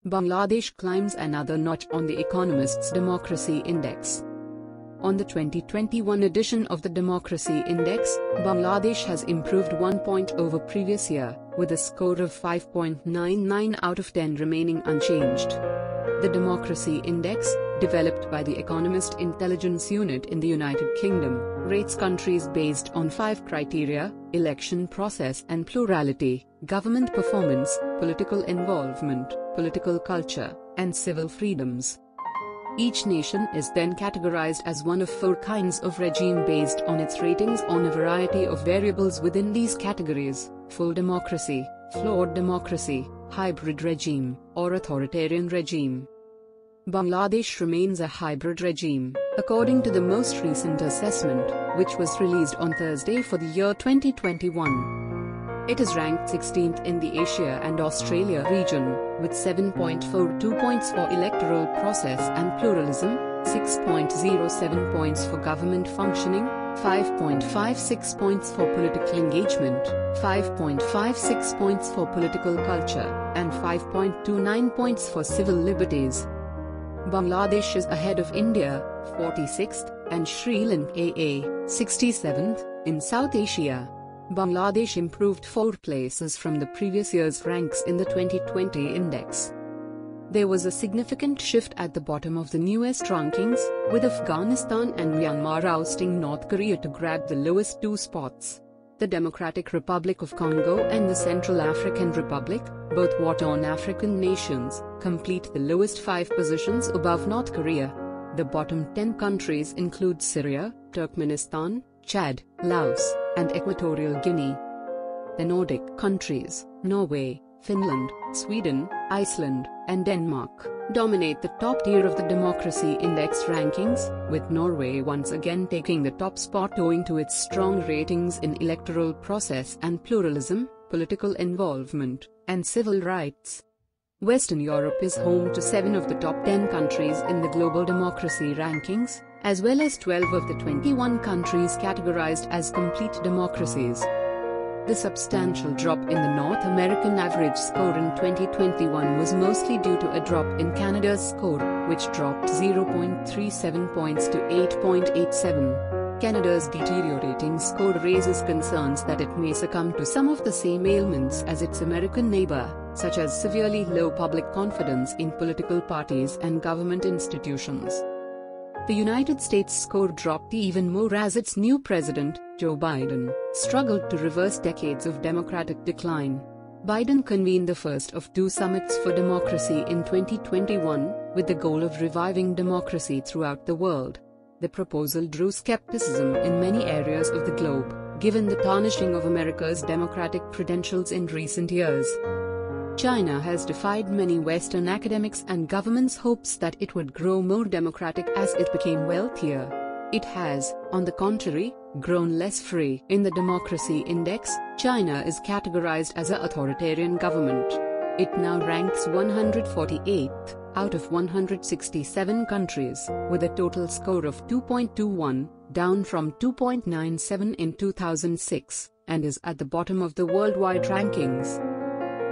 Bangladesh climbs another notch on the Economist's Democracy Index. On the 2021 edition of the Democracy Index, Bangladesh has improved 1 point over previous year, with a score of 5.99 out of 10 remaining unchanged. The Democracy Index, developed by the Economist Intelligence Unit in the United Kingdom, rates countries based on 5 criteria: election process and plurality, government performance, political involvement, political culture, and civil freedoms. Each nation is then categorized as one of 4 kinds of regime based on its ratings on a variety of variables within these categories: full democracy, flawed democracy, hybrid regime, or authoritarian regime. Bangladesh remains a hybrid regime, according to the most recent assessment, which was released on Thursday for the year 2021. It is ranked 16th in the Asia and Australia region, with 7.42 points for electoral process and pluralism, 6.07 points for government functioning, 5.56 points for political engagement, 5.56 points for political culture, and 5.29 points for civil liberties. Bangladesh is ahead of India, 46th, and Sri Lanka, 67th, in South Asia. Bangladesh improved 4 places from the previous year's ranks in the 2020 index. There was a significant shift at the bottom of the newest rankings, with Afghanistan and Myanmar ousting North Korea to grab the lowest 2 spots. The Democratic Republic of Congo and the Central African Republic, both war-torn African nations, complete the lowest 5 positions above North Korea. The bottom 10 countries include Syria, Turkmenistan, Chad, Laos, and Equatorial Guinea. The Nordic countries, Norway, Finland, Sweden, Iceland, and Denmark, dominate the top tier of the Democracy Index rankings, with Norway once again taking the top spot owing to its strong ratings in electoral process and pluralism, political involvement, and civil rights. Western Europe is home to 7 of the top 10 countries in the global democracy rankings, as well as 12 of the 21 countries categorized as complete democracies. The substantial drop in the North American average score in 2021 was mostly due to a drop in Canada's score, which dropped 0.37 points to 8.87. Canada's deteriorating score raises concerns that it may succumb to some of the same ailments as its American neighbor, such as severely low public confidence in political parties and government institutions. The United States' score dropped even more as its new president, Joe Biden, struggled to reverse decades of Democratic decline. Biden convened the first of 2 summits for democracy in 2021, with the goal of reviving democracy throughout the world. The proposal drew skepticism in many areas of the globe, given the tarnishing of America's democratic credentials in recent years. China has defied many Western academics and governments' hopes that it would grow more democratic as it became wealthier. It has, on the contrary, grown less free. In the Democracy Index, China is categorized as an authoritarian government. It now ranks 148th out of 167 countries, with a total score of 2.21, down from 2.97 in 2006, and is at the bottom of the worldwide rankings.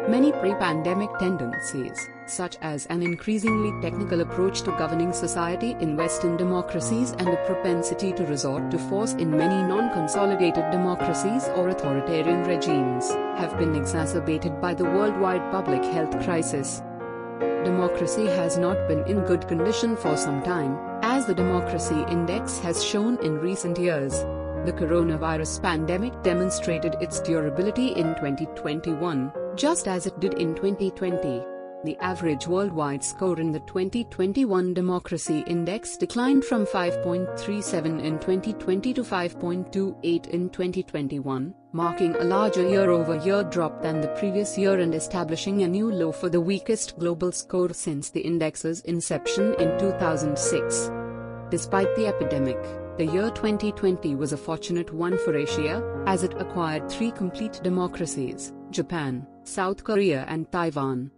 Many pre-pandemic tendencies, such as an increasingly technical approach to governing society in Western democracies and a propensity to resort to force in many non-consolidated democracies or authoritarian regimes, have been exacerbated by the worldwide public health crisis. Democracy has not been in good condition for some time, as the Democracy Index has shown in recent years. The coronavirus pandemic demonstrated its durability in 2021, just as it did in 2020. The average worldwide score in the 2021 Democracy Index declined from 5.37 in 2020 to 5.28 in 2021, marking a larger year-over-year drop than the previous year and establishing a new low for the weakest global score since the index's inception in 2006. Despite the epidemic, the year 2020 was a fortunate one for Asia, as it acquired 3 complete democracies: Japan, South Korea and Taiwan.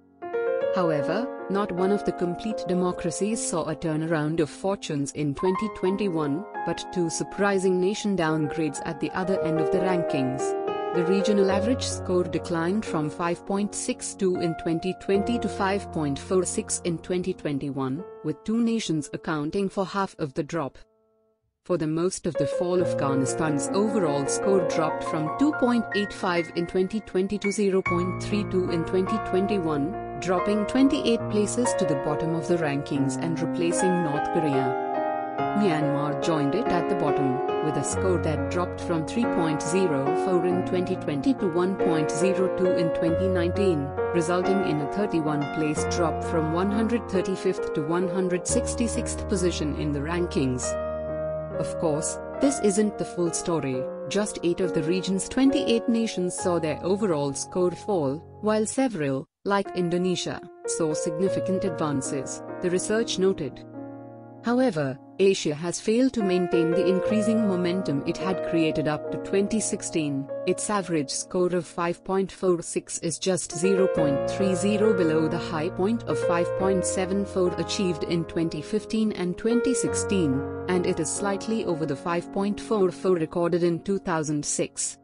However, not one of the complete democracies saw a turnaround of fortunes in 2021, but 2 surprising nation downgrades at the other end of the rankings. The regional average score declined from 5.62 in 2020 to 5.46 in 2021, with two nations accounting for half of the drop. For the most of the fall, Afghanistan's overall score dropped from 2.85 in 2020 to 0.32 in 2021, dropping 28 places to the bottom of the rankings and replacing North Korea. Myanmar joined it at the bottom, with a score that dropped from 3.04 in 2020 to 1.02 in 2019, resulting in a 31-place drop from 135th to 166th position in the rankings. Of course, this isn't the full story. Just 8 of the region's 28 nations saw their overall score fall, while several, like Indonesia, saw significant advances, the research noted. However, Asia has failed to maintain the increasing momentum it had created up to 2016. Its average score of 5.46 is just 0.30 below the high point of 5.74 achieved in 2015 and 2016, and it is slightly over the 5.44 recorded in 2006.